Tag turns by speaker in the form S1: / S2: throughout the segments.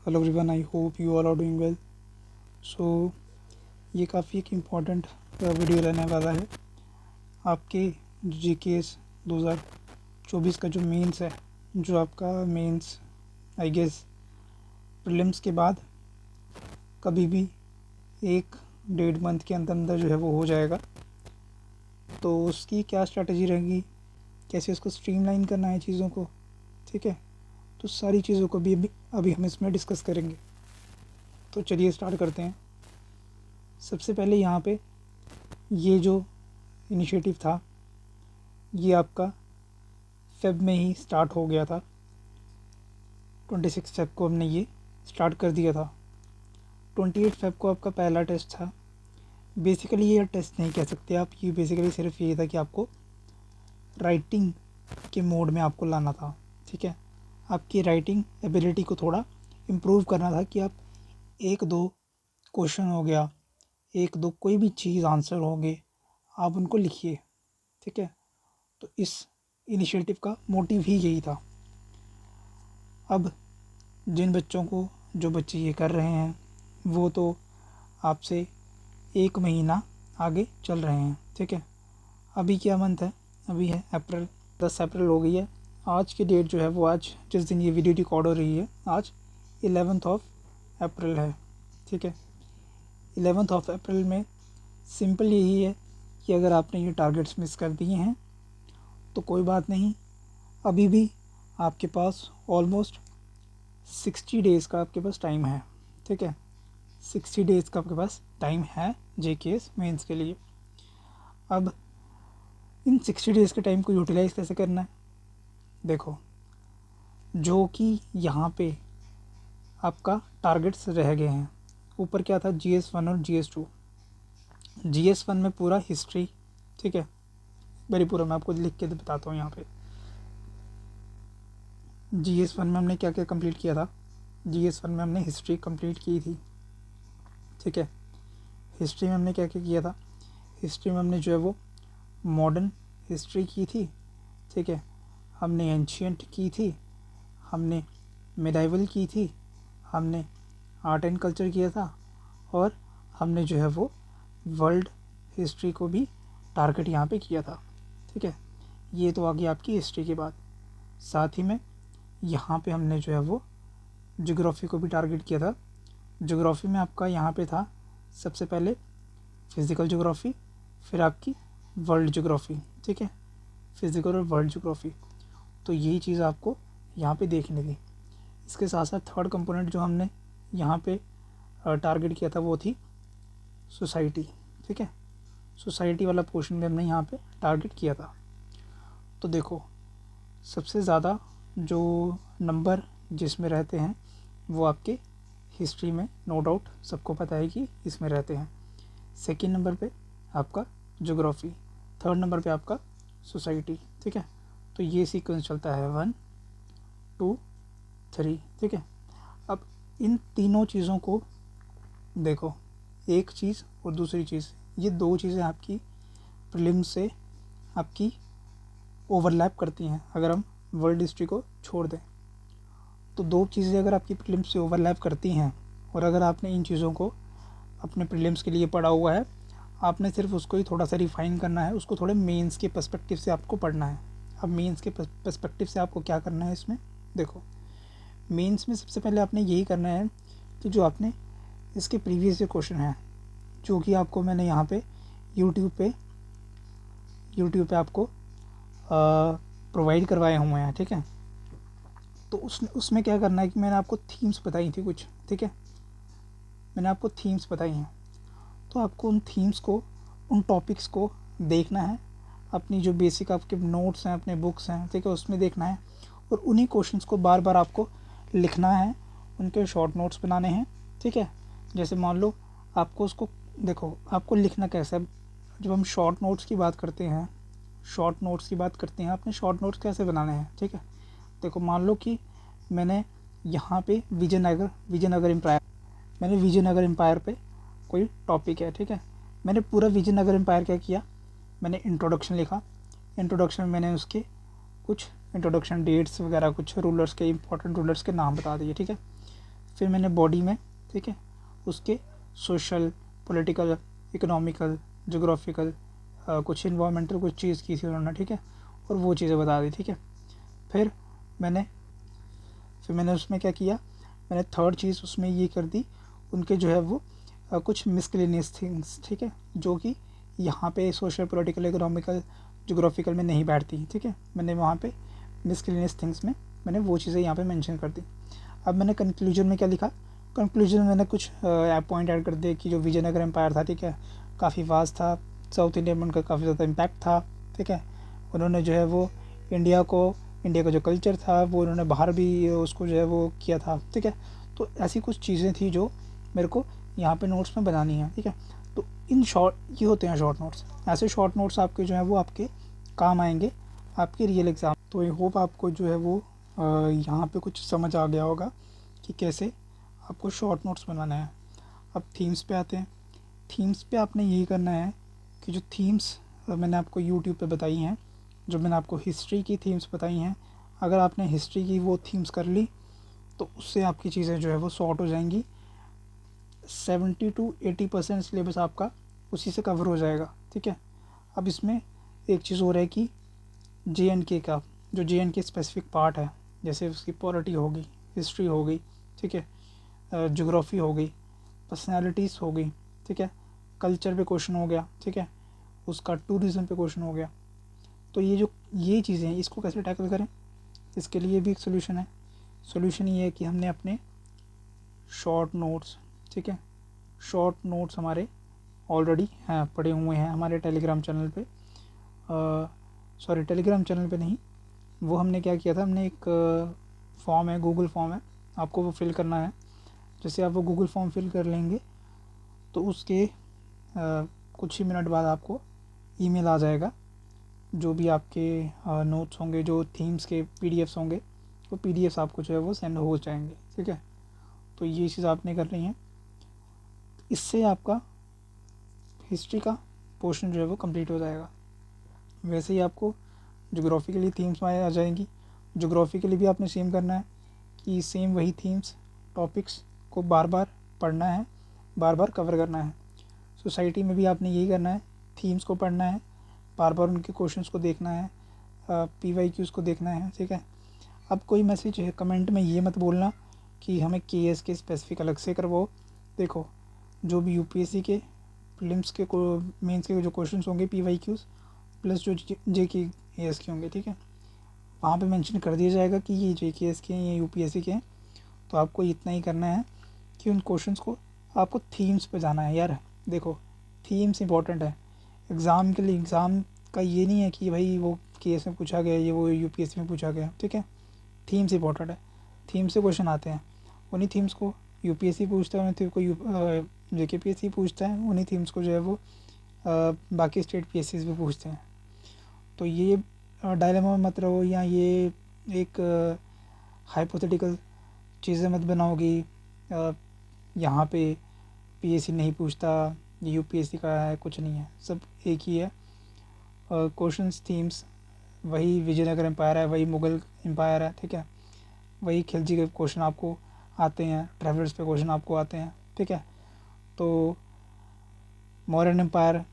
S1: Hello everyone, I hope you all are doing well. So ये काफ़ी एक important video रहने वाला है। आपके जीकेएस 2024 का जो मेंस है, जो आपका मेंस आई गेस प्रीलिम्स के बाद कभी भी 1-1.5 मंथ के अंदर अंदर जो है वो हो जाएगा। तो उसकी क्या स्ट्रैटेजी रहेगी, कैसे उसको स्ट्रीमलाइन करना है चीज़ों को, ठीक है। तो सारी चीज़ों को भी अभी हम इसमें डिस्कस करेंगे। तो चलिए स्टार्ट करते हैं। सबसे पहले यहाँ पे ये जो इनिशिएटिव था ये आपका फेब में ही स्टार्ट हो गया था। 26 फेब को हमने ये स्टार्ट कर दिया था। 28 फेब को आपका पहला टेस्ट था। बेसिकली ये टेस्ट नहीं कह सकते आप, ये बेसिकली सिर्फ ये था कि आपको राइटिंग के मोड में आपको लाना था, ठीक है। आपकी राइटिंग एबिलिटी को थोड़ा इम्प्रूव करना था कि आप 1-2 क्वेश्चन हो गया, 1-2 कोई भी चीज़ आंसर होंगे, आप उनको लिखिए, ठीक है। तो इस इनिशिएटिव का मोटिव ही यही था। अब जिन बच्चों को, जो बच्चे ये कर रहे हैं वो तो आपसे 1 महीना आगे चल रहे हैं, ठीक है। अभी क्या मंथ है, अभी है अप्रैल, 10 अप्रैल हो गई है। आज की डेट जो है वो, आज जिस दिन ये वीडियो रिकॉर्ड हो रही है, आज 11 अप्रैल है, ठीक है। 11 अप्रैल में सिंपल यही है कि अगर आपने ये टारगेट्स मिस कर दिए हैं तो कोई बात नहीं, अभी भी आपके पास ऑलमोस्ट 60 डेज़ का आपके पास टाइम है, ठीक है। 60 डेज़ का आपके पास टाइम है जेकेएस मेंस के लिए। अब इन 60 डेज़ के टाइम को यूटिलाइज़ कैसे करना है, देखो, जो कि यहाँ पे आपका टारगेट्स रह गए हैं। ऊपर क्या था, GS1 और GS2। GS1 में पूरा हिस्ट्री, ठीक है, वेरी पूरा मैं आपको लिख के बताता हूँ यहाँ पे। GS1 में हमने क्या क्या कंप्लीट किया था। GS1 में हमने हिस्ट्री कंप्लीट की थी, ठीक है। हिस्ट्री में हमने क्या क्या किया था, हिस्ट्री में हमने जो है वो मॉडर्न हिस्ट्री की थी, ठीक है। हमने एंशियंट की थी, हमने मिडाइवल की थी, हमने आर्ट एंड कल्चर किया था, और हमने जो है वो वर्ल्ड हिस्ट्री को भी टारगेट यहाँ पे किया था, ठीक है। ये तो आ गई आपकी हिस्ट्री की बात। साथ ही में यहाँ पे हमने जो है वो ज्योग्राफी को भी टारगेट किया था। ज्योग्राफी में आपका यहाँ पे था सबसे पहले फिज़िकल ज्योग्राफी, फिर आपकी वर्ल्ड ज्योग्राफी, ठीक है, फिज़िकल और वर्ल्ड ज्योग्राफी। तो यही चीज़ आपको यहाँ पे देखनी थी। इसके साथ साथ थर्ड कंपोनेंट जो हमने यहाँ पे टारगेट किया था वो थी सोसाइटी, ठीक है। सोसाइटी वाला पोर्शन भी हमने यहाँ पे टारगेट किया था। तो देखो, सबसे ज़्यादा जो नंबर जिसमें रहते हैं वो आपके हिस्ट्री में, नो डाउट सबको पता है कि इसमें रहते हैं। सेकंड नंबर पे आपका ज्योग्राफी, थर्ड नंबर पे आपका सोसाइटी, ठीक है। तो ये सीक्वेंस चलता है 1, 2, 3, ठीक है। अब इन तीनों चीज़ों को देखो, एक चीज़ और दूसरी चीज़, ये दो चीज़ें आपकी प्रीलिम्स से आपकी ओवरलैप करती हैं। अगर हम वर्ल्ड हिस्ट्री को छोड़ दें तो दो चीज़ें अगर आपकी प्रीलिम्स से ओवरलैप करती हैं, और अगर आपने इन चीज़ों को अपने प्रीलिम्स के लिए पढ़ा हुआ है, आपने सिर्फ उसको ही थोड़ा सा रिफ़ाइन करना है, उसको थोड़े मेंस के पर्सपेक्टिव से आपको पढ़ना है। अब मेंस के पर्सपेक्टिव से आपको क्या करना है इसमें, देखो, मेंस में सबसे पहले आपने यही करना है कि जो आपने इसके प्रीवियस जो क्वेश्चन हैं, जो कि आपको मैंने यहाँ पे यूट्यूब पे आपको प्रोवाइड करवाए हुए हैं, ठीक है। तो उसमें क्या करना है कि मैंने आपको थीम्स बताई थी कुछ, ठीक है, मैंने आपको थीम्स बताई हैं। तो आपको उन थीम्स को, उन टॉपिक्स को देखना है। अपनी जो बेसिक आपके नोट्स हैं, अपने बुक्स हैं, ठीक है, उसमें देखना है, और उन्हीं क्वेश्चंस को बार बार आपको लिखना है, उनके शॉर्ट नोट्स बनाने हैं, ठीक है। जैसे मान लो आपको उसको, देखो आपको लिखना कैसा है। जब हम शॉर्ट नोट्स की बात करते हैं, आपने शॉर्ट नोट्स कैसे बनाने हैं, ठीक है। देखो, मान लो कि मैंने यहाँ पे विजयनगर एम्पायर, मैंने विजयनगर एम्पायर पे कोई टॉपिक है, ठीक है। मैंने पूरा विजयनगर एम्पायर क्या किया, मैंने इंट्रोडक्शन लिखा। इंट्रोडक्शन में मैंने उसके कुछ इंट्रोडक्शन डेट्स वगैरह, कुछ रूलर्स के, इंपॉर्टेंट रूलर्स के नाम बता दिए, ठीक है। फिर मैंने बॉडी में, ठीक है, उसके सोशल, पॉलिटिकल, इकोनॉमिकल, जोग्राफिकल, कुछ इन्वायरमेंटल कुछ चीज़ की थी उन्होंने, ठीक है, और वो चीज़ें बता दी, ठीक है। फिर मैंने उसमें क्या किया, मैंने थर्ड चीज़ उसमें ये कर दी, उनके जो है वो कुछ मिसलेनियस थिंग्स, ठीक है, जो कि यहाँ पे सोशल, पॉलिटिकल, इकोनॉमिकल, जोग्राफिकल में नहीं बैठती, ठीक है। मैंने वहाँ पे मिसलेनियस थिंग्स में मैंने वो चीज़ें यहाँ पे मेंशन कर दी। अब मैंने कंक्लूजन में क्या लिखा, कंक्लूजन में मैंने कुछ पॉइंट ऐड कर दिए कि जो विजयनगर एम्पायर था, ठीक है, काफ़ी वास्ट था, साउथ इंडिया में उनका काफ़ी ज़्यादा इम्पैक्ट था, ठीक है। उन्होंने जो है वो इंडिया का जो कल्चर था वो उन्होंने बाहर भी उसको जो है वो किया था, ठीक है। तो ऐसी कुछ चीज़ें थी जो मेरे को यहाँ पे नोट्स में बनानी है, ठीक है। तो इन शॉर्ट ये होते हैं शॉर्ट नोट्स। ऐसे शॉर्ट नोट्स आपके जो है वो आपके काम आएंगे आपके रियल एग्ज़ाम। तो आई होप आपको जो है वो यहाँ पे कुछ समझ आ गया होगा कि कैसे आपको शॉर्ट नोट्स बनाना है। अब थीम्स पे आते हैं। थीम्स पे आपने यही करना है कि जो थीम्स मैंने आपको यूट्यूब पे बताई हैं, जो मैंने आपको हिस्ट्री की थीम्स बताई हैं, अगर आपने हिस्ट्री की वो थीम्स कर ली तो उससे आपकी चीज़ें जो है वो सॉर्ट हो जाएंगी। 70 to 80% सिलेबस आपका उसी से कवर हो जाएगा, ठीक है। अब इसमें एक चीज़ और है कि JNK का जो JNK स्पेसिफिक पार्ट है, जैसे उसकी पॉलिटी होगी, हिस्ट्री हो गई, ठीक है, ज्योग्राफी हो गई, पर्सनैलिटीज़ हो गई, ठीक है, कल्चर पे क्वेश्चन हो गया, ठीक है, उसका टूरिज़्म पे क्वेश्चन हो गया। तो ये चीज़ें हैं, इसको कैसे टैकल करें, इसके लिए भी एक सोल्यूशन है। सोल्यूशन ये है कि हमने अपने शॉर्ट नोट्स, ठीक है, शॉर्ट नोट्स हमारे ऑलरेडी हैं, पड़े हुए हैं हमारे टेलीग्राम चैनल पे, सॉरी टेलीग्राम चैनल पे नहीं, वो हमने क्या किया था, हमने एक फॉर्म है, गूगल फॉर्म है, आपको वो फिल करना है। जैसे आप वो गूगल फॉर्म फिल कर लेंगे तो उसके कुछ ही मिनट बाद आपको ईमेल आ जाएगा, जो भी आपके नोट्स होंगे, जो थीम्स के PDFs होंगे, वो PDFs आपको जो है वो सेंड हो जाएंगे, ठीक है। तो ये चीज़ आपने कर रही है, इससे आपका हिस्ट्री का पोर्शन जो है वो कंप्लीट हो जाएगा। वैसे ही आपको ज्योग्राफी के लिए थीम्स आ जाएंगी। ज्योग्राफी के लिए भी आपने सेम करना है कि सेम वही थीम्स, टॉपिक्स को बार बार पढ़ना है, बार बार कवर करना है। सोसाइटी में भी आपने यही करना है, थीम्स को पढ़ना है, बार बार उनके क्वेश्चंस को देखना है, PYQs को देखना है, ठीक है। अब कोई मैसेज है कमेंट में ये मत बोलना कि हमें KS के स्पेसिफिक अलग से करवाओ। देखो, जो भी UPSC के प्रीलिम्स के मेंस के जो क्वेश्चंस होंगे PYQs प्लस जो JKS के होंगे, ठीक है, वहाँ पे मेंशन कर दिया जाएगा कि ये JKS के हैं, ये UPSC के हैं। तो आपको इतना ही करना है कि उन क्वेश्चंस को आपको थीम्स पे जाना है। यार देखो, थीम्स इंपॉर्टेंट है एग्ज़ाम के लिए। एग्ज़ाम का ये नहीं है कि भाई वो KS में पूछा गया, ये वो UPSC में पूछा गया, ठीक है। थीम्स इंपॉर्टेंट है, थीम से क्वेश्चन आते हैं, उन्हीं थीम्स को UPSC पूछता है, उन्हीं थीम को JKPSC पूछता है, उन्हीं थीम्स को जो है वो बाकी स्टेट PSCs भी पूछते हैं। तो ये डायलेमा में मत रहो, या ये एक हाइपोथेटिकल चीज़ें मत बनाओगी यहाँ पे PSC नहीं पूछता, ये UPSC का है, कुछ नहीं है, सब एक ही है। क्वेश्चंस थीम्स वही विजयनगर एम्पायर है, वही मुग़ल एम्पायर है, ठीक है, वही खिलजी के क्वेश्चन आपको आते हैं, ट्रैवलर्स पे क्वेश्चन आपको आते हैं, ठीक है। तो मौर्यन एम्पायर,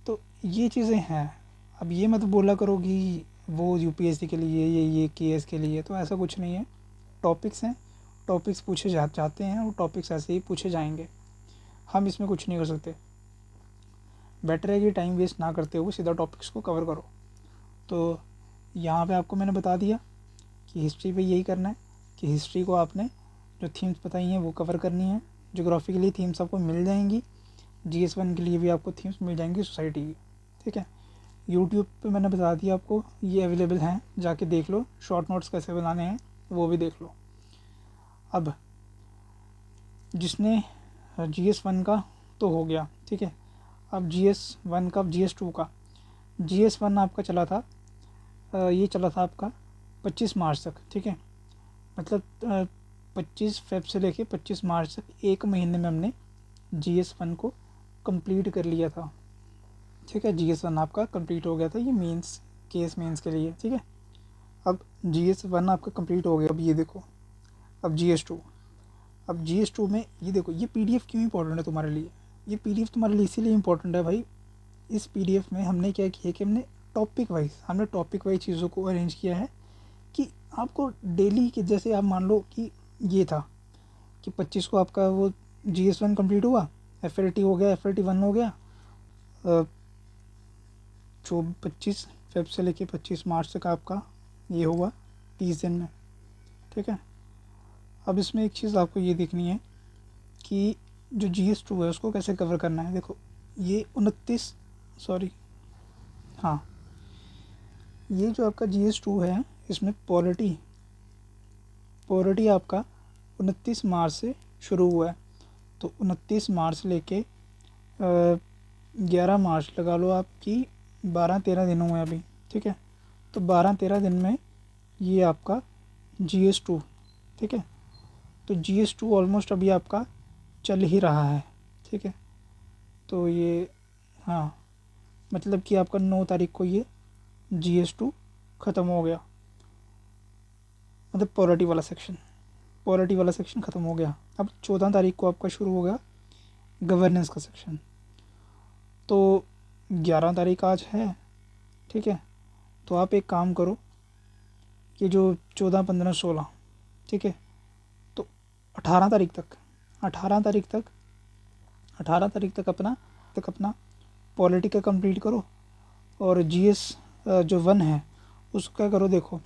S1: तो ये चीज़ें हैं। अब ये मत बोला करो कि वो UPSC के लिए, ये KS के लिए, तो ऐसा कुछ नहीं है। टॉपिक्स हैं, टॉपिक्स पूछे जाते हैं, और टॉपिक्स ऐसे ही पूछे जाएंगे, हम इसमें कुछ नहीं कर सकते। बेटर है कि टाइम वेस्ट ना करते हुए सीधा टॉपिक्स को कवर करो। तो यहाँ पे आपको मैंने बता दिया कि हिस्ट्री पे यही करना है कि हिस्ट्री को आपने जो थीम्स बताई हैं वो कवर करनी है। ज्योग्राफी के लिए थीम्स आपको मिल जाएंगी, GS1 के लिए भी आपको थीम्स मिल जाएंगी सोसाइटी की, ठीक है। यूट्यूब पे मैंने बता दिया आपको, ये अवेलेबल हैं, जाके देख लो, शॉर्ट नोट्स कैसे बनाने हैं वो भी देख लो। अब जिसने GS1 का तो हो गया, ठीक है। अब GS1 का, GS2 का, GS1 आपका चला था, ये चला था आपका 25 मार्च तक, ठीक है। मतलब 25 फेब से लेके 25 मार्च तक, एक महीने में हमने GS1 को कंप्लीट कर लिया था, ठीक है। GS1 आपका कंप्लीट हो गया था, ये मेंस, केस मेंस के लिए, ठीक है। अब GS1 आपका कंप्लीट हो गया। अब ये देखो, अब GS2, अब GS2 में ये देखो, ये PDF क्यों इंपॉर्टेंट है तुम्हारे लिए? ये PDF तुम्हारे लिए इसीलिए इंपॉर्टेंट है भाई, इस PDF में हमने क्या किया कि हमने टॉपिक वाइज चीज़ों को अरेंज किया है कि आपको डेली के, जैसे आप मान लो कि ये था कि 25 को आपका वो GS1 कंप्लीट हुआ, FLT हो गया, FLT1 हो गया, जो 25 फेब से लेके 25 मार्च तक आपका ये हुआ 30 दिन में, ठीक है। अब इसमें एक चीज़ आपको ये देखनी है कि जो GS2 है उसको कैसे कवर करना है। देखो ये 29, सॉरी हाँ, ये जो आपका GS2 है इसमें पॉलिटी आपका 29 मार्च से शुरू हुआ है, तो 29 मार्च लेके 11 मार्च लगा लो आपकी, 12-13 दिन हुए अभी, ठीक है। तो 12-13 दिन में ये आपका GS2, ठीक है। तो GS2 ऑलमोस्ट अभी आपका चल ही रहा है, ठीक है। तो ये हाँ, मतलब कि आपका 9 तारीख को ये GS2 ख़त्म हो गया, मतलब पॉलिटी वाला सेक्शन ख़त्म हो गया। अब 14 तारीख को आपका शुरू हो गया गवर्नेंस का सेक्शन। तो 11 तारीख आज है, ठीक है। तो आप एक काम करो, ये जो 14, 15, 16, ठीक है, तो 18 तारीख तक अपना पॉलिटी का कंप्लीट करो। और GS जो 1 है उसको क्या करो, देखो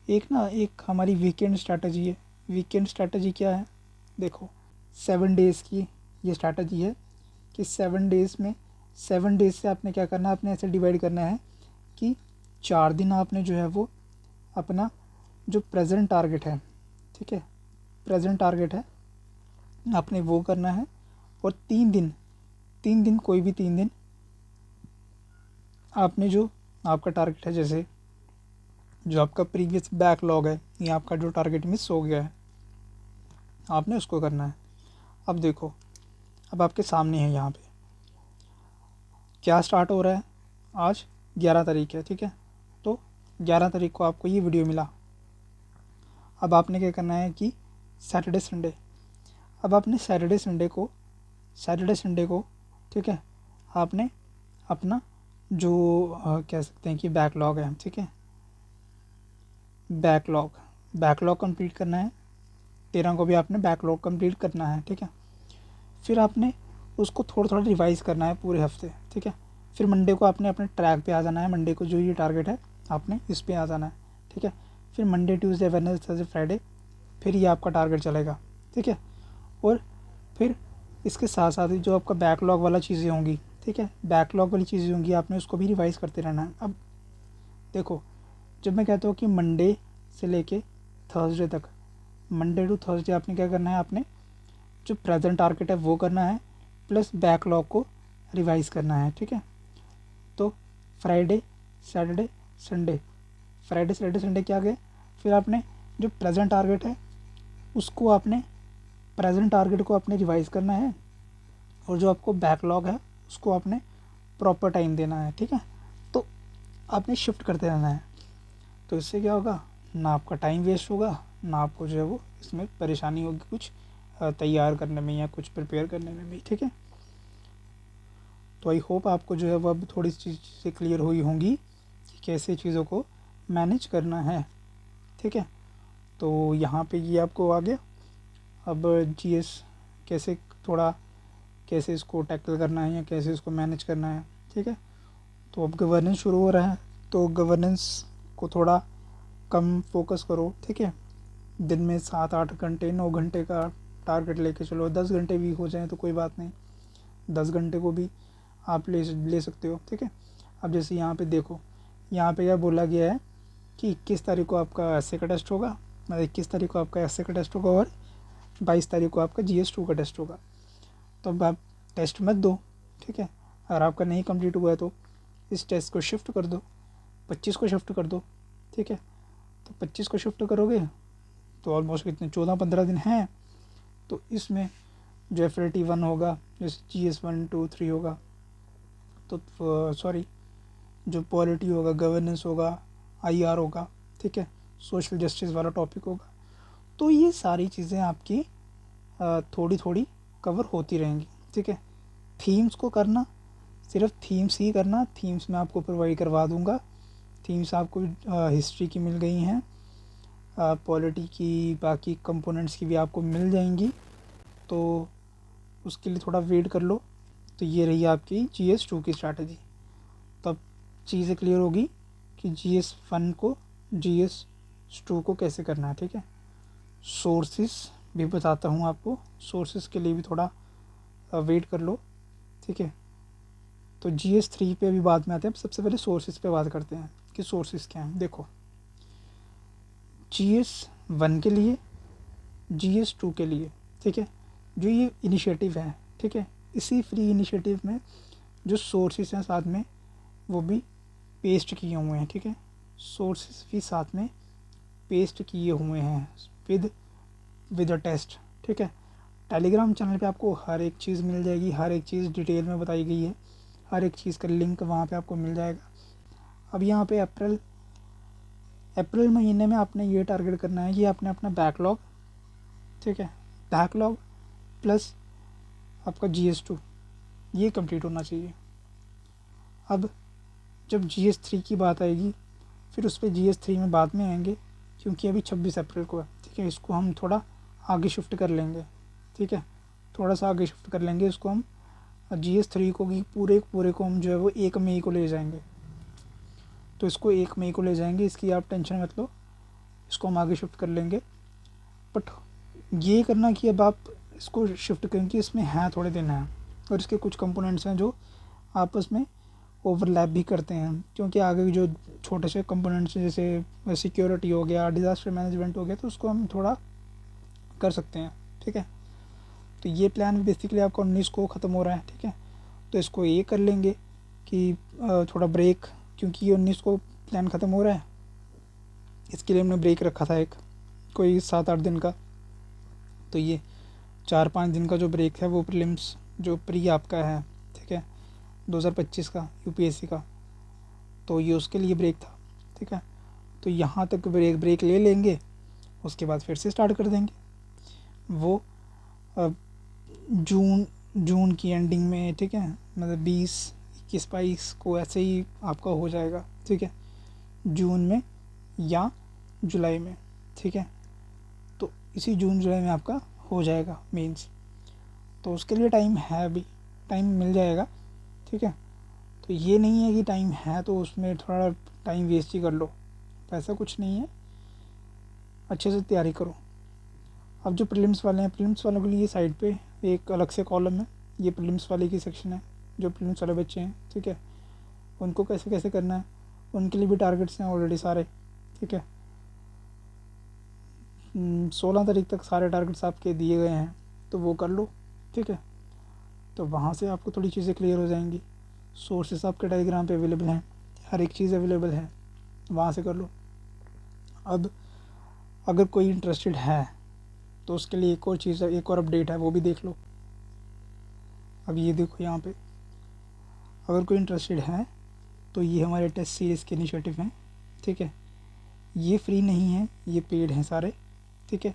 S1: एक हमारी वीकेंड स्ट्रैटेजी है। वीकेंड स्ट्रैटेजी क्या है, देखो 7 डेज़ की ये स्ट्रैटेजी है कि 7 डेज़ से आपने क्या करना है, आपने ऐसे डिवाइड करना है कि 4 दिन आपने जो है वो अपना जो प्रेजेंट टारगेट है, ठीक है, प्रेजेंट टारगेट है आपने वो करना है। और 3 दिन कोई भी 3 दिन आपने जो आपका टारगेट है, जैसे जो आपका प्रीवियस बैकलॉग है या आपका जो टारगेट मिस हो गया है, आपने उसको करना है। अब देखो, अब आपके सामने है यहाँ पे क्या स्टार्ट हो रहा है, आज 11 तारीख है, ठीक है। तो 11 तारीख को आपको ये वीडियो मिला। अब आपने क्या करना है कि सैटरडे संडे, अब आपने सैटरडे संडे को, ठीक है, आपने अपना जो कह सकते हैं कि बैकलॉग है, ठीक है, बैकलॉग कंप्लीट करना है। 13 को भी आपने बैकलॉग कंप्लीट करना है, ठीक है। फिर आपने उसको थोड़ा रिवाइज़ करना है पूरे हफ्ते, ठीक है। फिर मंडे को आपने अपने ट्रैक पे आ जाना है, मंडे को जो ये टारगेट है आपने इस पे आ जाना है, ठीक है। फिर Monday, Tuesday, Wednesday, Thursday, Friday फिर ये आपका टारगेट चलेगा, ठीक है। और फिर इसके साथ साथ ही जो आपका बैकलॉग वाला चीज़ें होंगी, ठीक है, बैकलॉग वाली चीज़ें होंगी, आपने उसको भी रिवाइज़ करते रहना है। अब देखो, जब मैं कहता हूँ कि मंडे से लेके थर्सडे तक, मंडे टू थर्सडे आपने क्या करना है, आपने जो प्रेजेंट टारगेट है वो करना है, प्लस बैकलॉग को रिवाइज़ करना है, ठीक है। तो फ्राइडे सैटरडे संडे क्या गए, फिर आपने जो प्रेजेंट टारगेट है उसको आपने प्रेजेंट टारगेट को आपने रिवाइज़ करना है, और जो आपको बैकलॉग है उसको आपने प्रॉपर टाइम देना है, ठीक है। तो आपने शिफ्ट करते रहना है। तो इससे क्या होगा, ना आपका टाइम वेस्ट होगा, ना आपको जो है वो इसमें परेशानी होगी कुछ तैयार करने में या कुछ प्रिपेयर करने में भी, ठीक है। तो आई होप आपको जो है वो अब थोड़ी सी चीज़ें क्लियर हुई होंगी कि कैसे चीज़ों को मैनेज करना है, ठीक है। तो यहाँ पे ये आपको आ गया। अब GS कैसे इसको टैकल करना है या कैसे इसको मैनेज करना है, ठीक है। तो अब गवर्नेंस शुरू हो रहा है, तो गवर्नेंस को थोड़ा कम फोकस करो, ठीक है। दिन में 7-8 घंटे 9 घंटे का टारगेट लेके चलो, 10 घंटे भी हो जाए तो कोई बात नहीं, 10 घंटे को भी आप ले सकते हो, ठीक है। अब जैसे यहाँ पे देखो, यहाँ पे क्या बोला गया है कि 21 तारीख को आपका एसए का टेस्ट होगा, मतलब 21 तारीख को आपका एसए का टेस्ट होगा और 22 तारीख को आपका GS2 का टेस्ट होगा। तो अब आप टेस्ट मत दो, ठीक है। अगर आपका नहीं कंप्लीट हुआ है तो इस टेस्ट को शिफ्ट कर दो, 25 को शिफ्ट कर दो, ठीक है। तो 25 को शिफ्ट करोगे तो ऑलमोस्ट कितने 14-15 दिन हैं। तो इसमें जो FLT1 होगा, जैसे GS1, 2, 3 होगा, तो सॉरी जो पॉलिटी होगा, गवर्नेंस होगा, IR होगा, ठीक है, सोशल जस्टिस वाला टॉपिक होगा। तो ये सारी चीज़ें आपकी थोड़ी थोड़ी कवर होती रहेंगी, ठीक है। थीम्स को करना, सिर्फ थीम्स ही करना, थीम्स मैं आपको प्रोवाइड करवा दूंगा। थीम्स आपको हिस्ट्री की मिल गई हैं, पॉलिटी की, बाकी कंपोनेंट्स की भी आपको मिल जाएंगी, तो उसके लिए थोड़ा वेट कर लो। तो ये रही आपकी GS2 की स्ट्रैटेजी। तब चीज़ें क्लियर होगी कि GS1 को GS2 को कैसे करना है, ठीक है। सोर्सेस भी बताता हूँ आपको, सोर्सेस के लिए भी थोड़ा वेट कर लो, ठीक है। तो GS3 पे अभी बाद में आते हैं, सबसे पहले सोर्सेस पे बात करते हैं कि सोर्सेस क्या हैं। देखो, GS1 के लिए, GS2 के लिए, ठीक है, जो ये इनिशिएटिव है, ठीक है, इसी फ्री इनिशिएटिव में जो सोर्सेस हैं साथ में वो भी पेस्ट किए हुए हैं, ठीक है। सोर्सेस भी साथ में पेस्ट किए हुए हैं विद अ टेस्ट, ठीक है। टेलीग्राम चैनल पे आपको हर एक चीज़ मिल जाएगी, हर एक चीज़ डिटेल में बताई गई है, हर एक चीज़ का लिंक वहाँ पे आपको मिल जाएगा। अब यहाँ पे अप्रैल महीने में आपने ये टारगेट करना है कि आपने अपना बैकलॉग, ठीक है, बैकलॉग प्लस आपका GS2 ये कंप्लीट होना चाहिए। अब जब GS3 की बात आएगी फिर उस पर GS3 में बाद में आएंगे, क्योंकि अभी 26 अप्रैल को है, ठीक है। इसको हम थोड़ा आगे शिफ्ट कर लेंगे, ठीक है, थोड़ा सा आगे शिफ्ट कर लेंगे इसको हम। GS3 को भी पूरे को हम जो है वो 1 मई को ले जाएंगे, तो इसको 1 मई को ले जाएंगे, इसकी आप टेंशन मत लो, इसको हम आगे शिफ्ट कर लेंगे। बट ये करना कि अब आप इसको शिफ्ट करें कि इसमें है थोड़े दिन हैं और इसके कुछ कंपोनेंट्स हैं जो आपस में ओवरलैप भी करते हैं, क्योंकि आगे जो छोटे से कंपोनेंट्स जैसे सिक्योरिटी हो गया, डिज़ास्टर मैनेजमेंट हो गया, तो उसको हम थोड़ा कर सकते हैं, ठीक है। तो ये प्लान बेसिकली आपका 19 को ख़त्म हो रहा है, ठीक है। तो इसको ये कर लेंगे कि थोड़ा ब्रेक, क्योंकि ये 19 को प्लान ख़त्म हो रहा है, इसके लिए हमने ब्रेक रखा था एक कोई 7-8 दिन का। तो ये 4-5 दिन का जो ब्रेक है वो प्रीलिम्स जो प्री आपका है, ठीक है, 2025 का UPSC का, तो ये उसके लिए ब्रेक था, ठीक है। तो यहाँ तक ब्रेक ले लेंगे, उसके बाद फिर से स्टार्ट कर देंगे वो जून की एंडिंग में, ठीक है, मतलब 20-21-22 को ऐसे ही आपका हो जाएगा, ठीक है, जून में या जुलाई में, ठीक है। तो इसी जून जुलाई में आपका हो जाएगा मेंस, तो उसके लिए टाइम है, अभी टाइम मिल जाएगा, ठीक है। तो ये नहीं है कि टाइम है तो उसमें थोड़ा टाइम वेस्ट ही कर लो, ऐसा कुछ नहीं है, अच्छे से तैयारी करो। अब जो प्रीलिम्स वाले हैं, प्रीलिम्स वालों के लिए साइड पे एक अलग से कॉलम है, ये प्रीलिम्स वाले की सेक्शन है, जो प्रीलिम्स वाले बच्चे हैं, ठीक है, उनको कैसे कैसे करना है, उनके लिए भी टारगेट्स हैं ऑलरेडी सारे, ठीक है। 16 तारीख तक सारे टारगेट्स आपके दिए गए हैं, तो वो कर लो, ठीक है। तो वहाँ से आपको थोड़ी चीज़ें क्लियर हो जाएंगी। सोर्सेस आपके टेलीग्राम पे अवेलेबल हैं, हर एक चीज़ अवेलेबल है, वहाँ से कर लो। अब अगर कोई इंटरेस्टेड है तो उसके लिए एक और चीज़ है, एक और अपडेट है, वो भी देख लो। अब ये देखो यहाँ पे, अगर कोई इंटरेस्टेड है तो ये हमारे टेस्ट सीरीज़ के इनिशिएटिव हैं, ठीक है। ये फ्री नहीं है, ये पेड हैं सारे, ठीक है।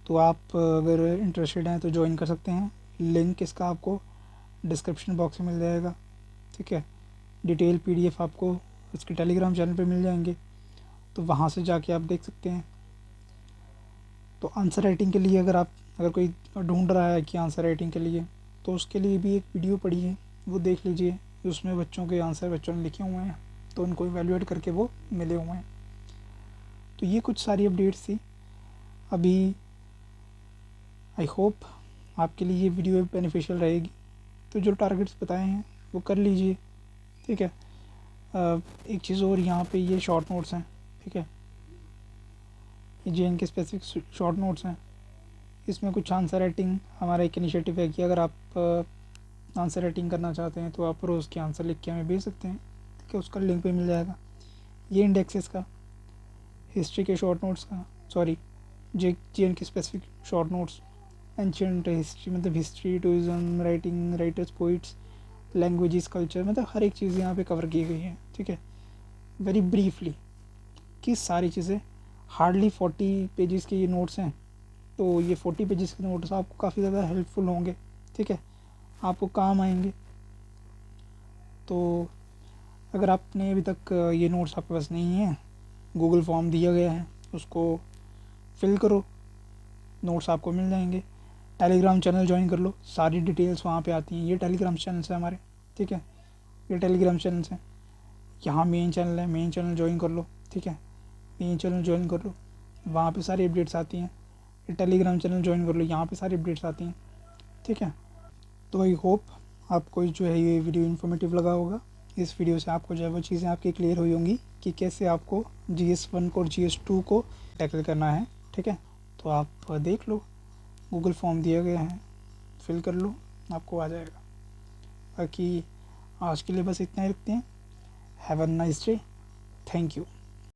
S1: तो आप अगर इंटरेस्टेड हैं तो ज्वाइन कर सकते हैं, लिंक इसका आपको डिस्क्रिप्शन बॉक्स में मिल जाएगा, ठीक है। डिटेल PDF आपको इसके टेलीग्राम चैनल पे मिल जाएंगे, तो वहाँ से जाके आप देख सकते हैं। तो आंसर राइटिंग के लिए अगर कोई ढूंढ रहा है कि आंसर राइटिंग के लिए, तो उसके लिए भी एक वीडियो पड़ी है, वो देख लीजिए, उसमें बच्चों के आंसर बच्चों ने लिखे हुए हैं, तो उनको इवैल्यूएट करके वो मिले हुए हैं। तो ये कुछ सारी अपडेट्स थी अभी। आई होप आपके लिए ये वीडियो बेनिफिशियल रहेगी। तो जो टारगेट्स बताए हैं वो कर लीजिए, ठीक है। एक चीज़ और, यहाँ पे ये शॉर्ट नोट्स हैं, ठीक है, ये JN के स्पेसिफिक शॉर्ट नोट्स हैं। इसमें कुछ आंसर राइटिंग, हमारा एक इनिशिएटिव है कि अगर आप आंसर राइटिंग करना चाहते हैं तो आप रोज़ के आंसर लिख के हमें भेज सकते हैं, ठीक है, उसका लिंक भी मिल जाएगा। ये इंडेक्सेस का, हिस्ट्री के शॉर्ट नोट्स का, सॉरी JN के specific short notes, ancient history मतलब history, tourism, writing, writers, poets, languages, culture, मतलब हर एक चीज़ यहाँ पे कवर की गई है, ठीक है, वेरी ब्रीफली, कि सारी चीज़ें। हार्डली 40 पेजेस के ये नोट्स हैं, तो ये 40 पेजेस के नोट्स आपको काफ़ी ज़्यादा हेल्पफुल होंगे, ठीक है, आपको काम आएंगे। तो अगर आपने अभी तक ये नोट्स आपके पास नहीं है, गूगल फॉर्म दिया गया है, उसको फिल करो, नोट्स आपको मिल जाएंगे। टेलीग्राम चैनल ज्वाइन कर लो, सारी डिटेल्स वहाँ पे आती हैं। ये टेलीग्राम चैनल्स हैं हमारे, ठीक है, ये टेलीग्राम चैनल्स हैं। यहाँ मेन चैनल है, मेन चैनल ज्वाइन कर लो, ठीक है, मेन चैनल ज्वाइन कर लो, वहाँ पे सारी अपडेट्स आती हैं। ये टेलीग्राम चैनल ज्वाइन कर लो, यहाँ पे सारी अपडेट्स आती हैं, ठीक है। तो आई होप आपको जो है ये वीडियो इन्फॉर्मेटिव लगा होगा। इस वीडियो से आपको जो है वो चीज़ें आपकी क्लियर हुई होंगी कि कैसे आपको GS1 को और GS2 को टैकल करना है, ठीक है। तो आप देख लो, गूगल फॉर्म दिया गया है, फिल कर लो, आपको आ जाएगा। बाकी आज के लिए बस इतना ही रखते हैं। Have a nice day, thank you.